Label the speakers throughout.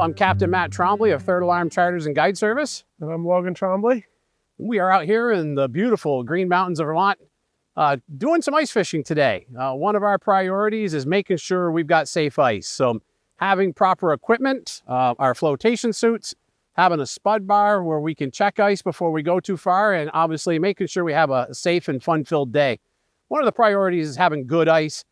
Speaker 1: I'm Captain Matt Trombley of Third Alarm Charters and Guide Service.
Speaker 2: And I'm Logan Trombley.
Speaker 1: We are out here in the beautiful Green Mountains of Vermont doing some ice fishing today. One of our priorities is making sure we've got safe ice. So having proper equipment, our flotation suits, having a spud bar where we can check ice before we go too far, and obviously making sure we have a safe and fun-filled day. One of the priorities is having good ice.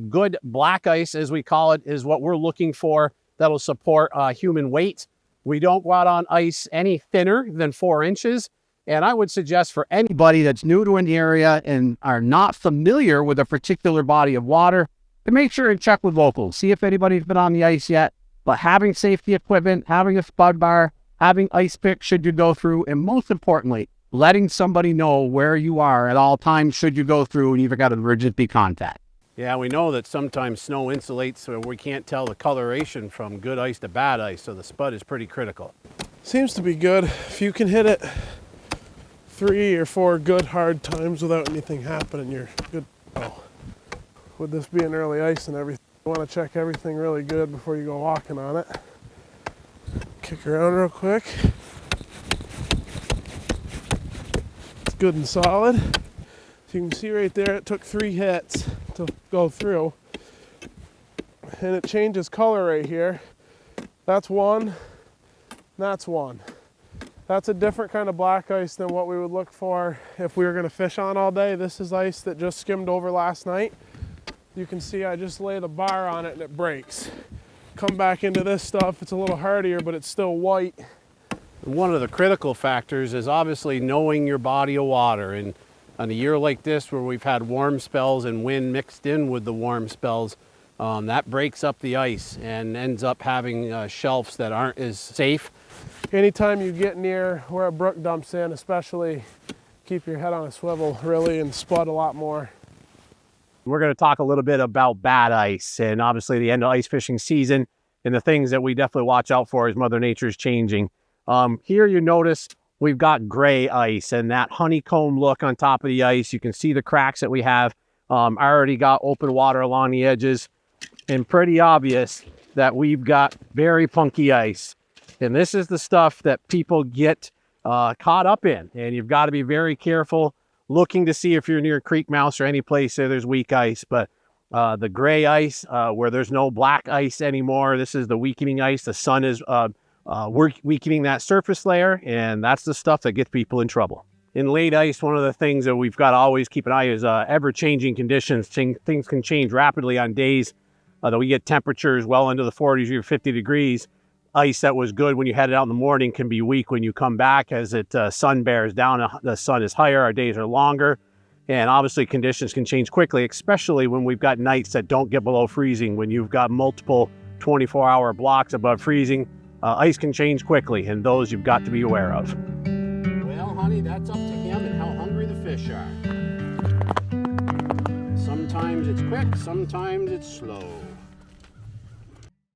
Speaker 1: Good black ice, as we call it, is what we're looking for that'll support human weight. We don't go out on ice any thinner than 4 inches. And I would suggest for anybody that's new to an area and are not familiar with a particular body of water, to make sure and check with locals. See if anybody's been on the ice yet. But having safety equipment, having a spud bar, having ice picks should you go through, and most importantly, letting somebody know where you are at all times should you go through and you've got emergency contact. Yeah, we know that sometimes snow insulates so we can't tell the coloration from good ice to bad ice, so the spud is pretty critical.
Speaker 2: Seems to be good. If you can hit it 3 or 4 good hard times without anything happening, you're good. Oh. With this being early ice and everything, you want to check everything really good before you go walking on it. Kick around real quick. It's good and solid. So you can see right there, it took 3 hits to go through. And it changes color right here. That's one, that's one. That's a different kind of black ice than what we would look for if we were gonna fish on all day. This is ice that just skimmed over last night. You can see I just lay the bar on it and it breaks. Come back into this stuff, it's a little hardier, but it's still white.
Speaker 1: One of the critical factors is obviously knowing your body of water. And on a year like this where we've had warm spells and wind mixed in with the warm spells, that breaks up the ice and ends up having shelves that aren't as safe.
Speaker 2: Anytime you get near where a brook dumps in, especially, keep your head on a swivel really and spud a lot more.
Speaker 1: We're going to talk a little bit about bad ice and obviously the end of ice fishing season, and the things that we definitely watch out for as Mother Nature's changing. Here you notice we've got gray ice and that honeycomb look on top of the ice. You can see the cracks that we have. I already got open water along the edges, and pretty obvious that we've got very funky ice. And this is the stuff that people get caught up in. And you've got to be very careful looking to see if you're near creek mouths or any place where there's weak ice. But the gray ice, where there's no black ice anymore, this is the weakening ice. The sun is weakening that surface layer, and that's the stuff that gets people in trouble. In late ice, one of the things that we've got to always keep an eye is ever-changing conditions. Things can change rapidly on days that we get temperatures well into the 40s or 50 degrees. Ice that was good when you had it out in the morning can be weak when you come back as it sun bears down. The sun is higher, our days are longer, and obviously conditions can change quickly, especially when we've got nights that don't get below freezing. When you've got multiple 24-hour blocks above freezing, ice can change quickly, and those you've got to be aware of. Well, honey, that's up to him and how hungry the fish are. Sometimes it's quick, sometimes it's slow.